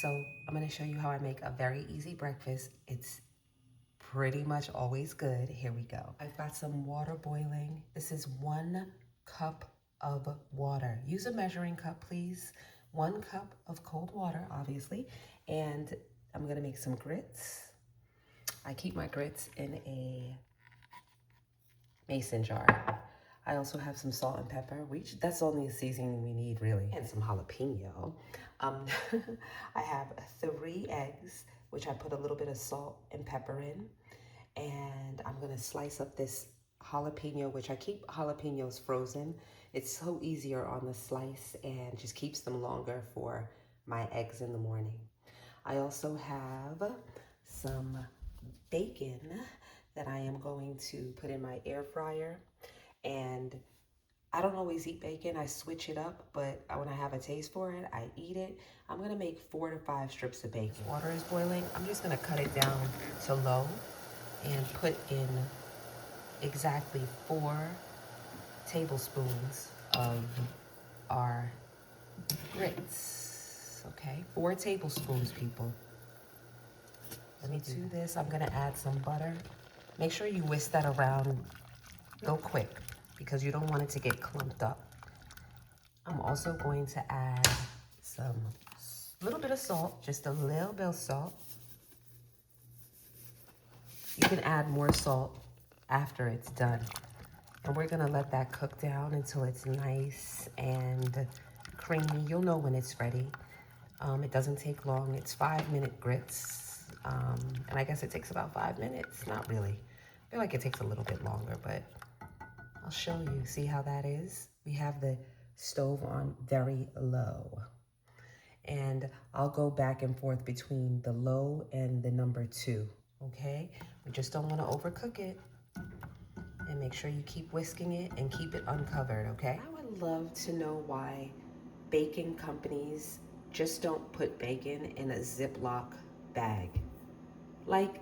So I'm gonna show you how I make a very easy breakfast. It's pretty much always good. Here we go. I've got some water boiling. This is 1 cup of water. Use a measuring cup, please. 1 cup of cold water, obviously. And I'm gonna make some grits. I keep my grits in a mason jar. I also have some salt and pepper. That's only the seasoning we need, really, and some jalapeno. I have 3 eggs, which I put a little bit of salt and pepper in, and I'm gonna slice up this jalapeno, which I keep jalapenos frozen. It's so easier on the slice and just keeps them longer for my eggs in the morning. I also have some bacon that I am going to put in my air fryer. And I don't always eat bacon. I switch it up, but when I have a taste for it, I eat it. I'm gonna make 4 to 5 strips of bacon. Water is boiling. I'm just gonna cut it down to low and put in exactly 4 tablespoons of our grits. Okay, 4 tablespoons, people. Let me do this. I'm gonna add some butter. Make sure you whisk that around real quick because you don't want it to get clumped up. I'm also going to add some little bit of salt, just a little bit of salt. You can add more salt after it's done. And we're gonna let that cook down until it's nice and creamy. You'll know when it's ready. It doesn't take long. It's 5-minute grits. And I guess it takes about 5 minutes. Not really. I feel like it takes a little bit longer, but I'll show you. See how that is? We have the stove on very low. And I'll go back and forth between the low and the number 2, okay? We just don't want to overcook it. And make sure you keep whisking it and keep it uncovered, okay? I would love to know why baking companies just don't put bacon in a Ziploc bag. Like,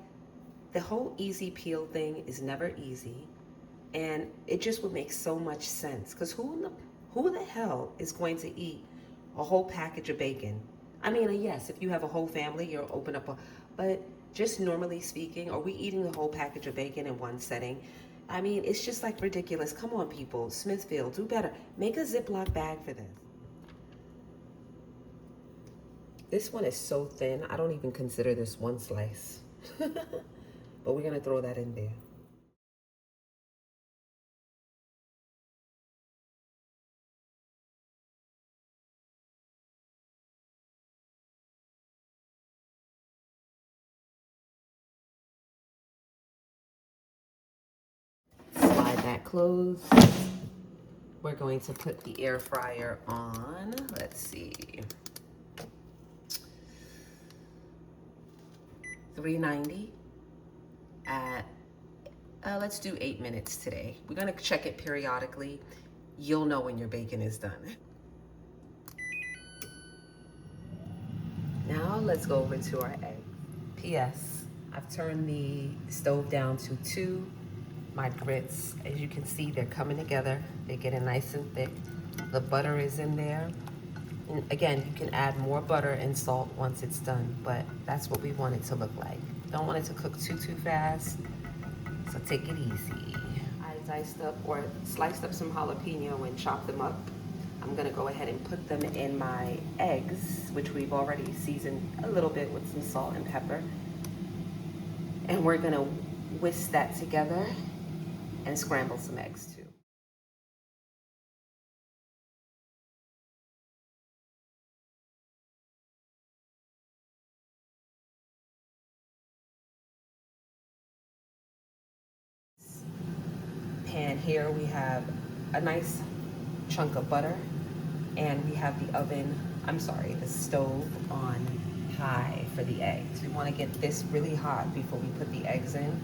the whole easy peel thing is never easy. And it just would make so much sense. Because who the hell is going to eat a whole package of bacon? I mean, yes, if you have a whole family, you'll open up but just normally speaking, are we eating the whole package of bacon in one setting? I mean, it's just like ridiculous. Come on, people. Smithfield, do better. Make a Ziploc bag for this. This one is so thin, I don't even consider this one slice. But we're gonna throw that in there. Slide that closed. We're going to put the air fryer on. Let's see. 390 at, let's do 8 minutes today. We're gonna check it periodically. You'll know when your bacon is done. Now let's go over to our eggs. P.S. I've turned the stove down to 2. My grits, as you can see, they're coming together. They're getting nice and thick. The butter is in there. And again, you can add more butter and salt once it's done, but that's what we want it to look like. Don't want it to cook too fast, so take it easy. I diced up or sliced up some jalapeno and chopped them up. I'm gonna go ahead and put them in my eggs, which we've already seasoned a little bit with some salt and pepper. And we're gonna whisk that together and scramble some eggs too. Pan here, we have a nice chunk of butter, and we have the stove on high for the eggs. We want to get this really hot before we put the eggs in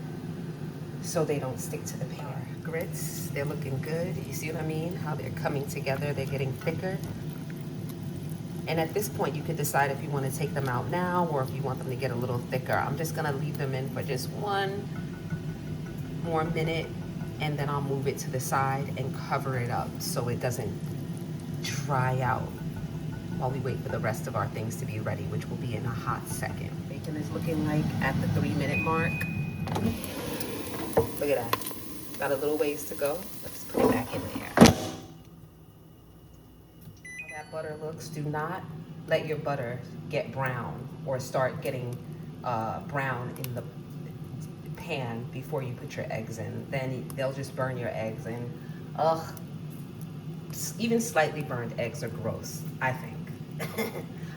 so they don't stick to the pan. Grits, they're looking good. You see what I mean? How they're coming together, they're getting thicker. And at this point, you could decide if you want to take them out now or if you want them to get a little thicker. I'm just gonna leave them in for just 1 more minute, and then I'll move it to the side and cover it up so it doesn't dry out while we wait for the rest of our things to be ready, which will be in a hot second. Bacon is looking like at the 3-minute mark. Look at that. Got a little ways to go. Let's put it back in there. How that butter looks, do not let your butter get brown or start getting brown in the pan before you put your eggs in. Then they'll just burn your eggs, and ugh, even slightly burned eggs are gross, I think.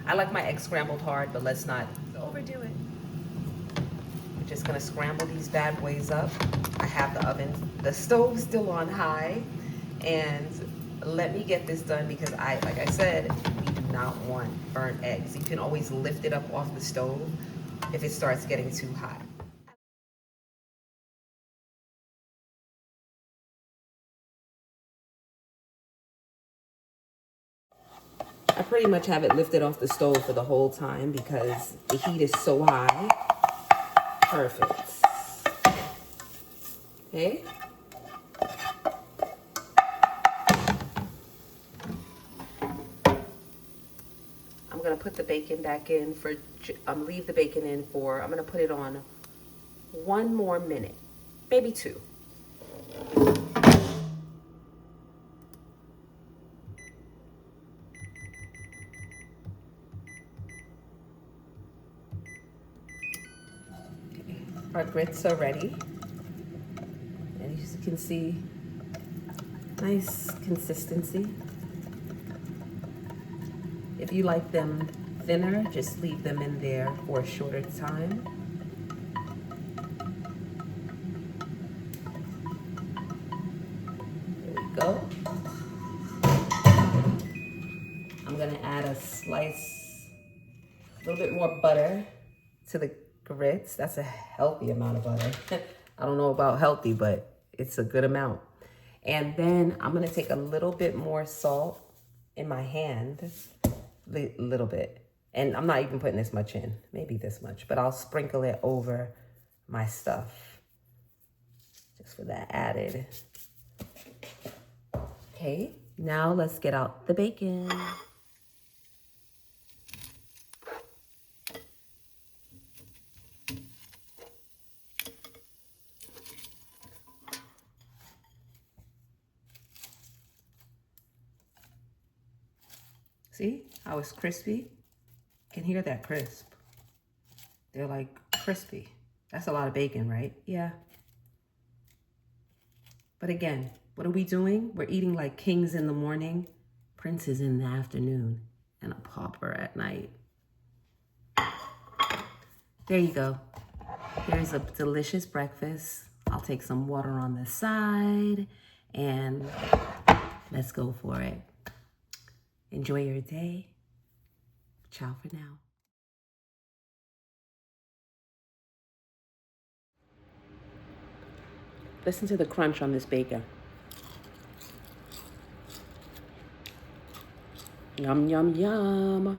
I like my eggs scrambled hard, but let's not overdo it. We're just gonna scramble these bad boys up. I have the stove still on high, and let me get this done because like I said, we do not want burnt eggs. You can always lift it up off the stove if it starts getting too hot. I pretty much have it lifted off the stove for the whole time because the heat is so high. Perfect. Okay. I'm gonna put the bacon back in for, leave the bacon in for, I'm gonna put it on 1 more minute, maybe 2. Our grits are ready. And as you can see, nice consistency. If you like them thinner, just leave them in there for a shorter time. There we go. I'm gonna add a little bit more butter to the grits. That's a healthy amount of butter. I don't know about healthy, but it's a good amount. And then I'm gonna take a little bit more salt in my hand, little bit. And I'm not even putting this much in, maybe this much, but I'll sprinkle it over my stuff just for that added. Okay, now let's get out the bacon. See how it's crispy? You can hear that crisp. They're like crispy. That's a lot of bacon, right? Yeah. But again, what are we doing? We're eating like kings in the morning, princes in the afternoon, and a pauper at night. There you go. Here's a delicious breakfast. I'll take some water on the side, and let's go for it. Enjoy your day. Ciao for now. Listen to the crunch on this bacon. Yum, yum, yum.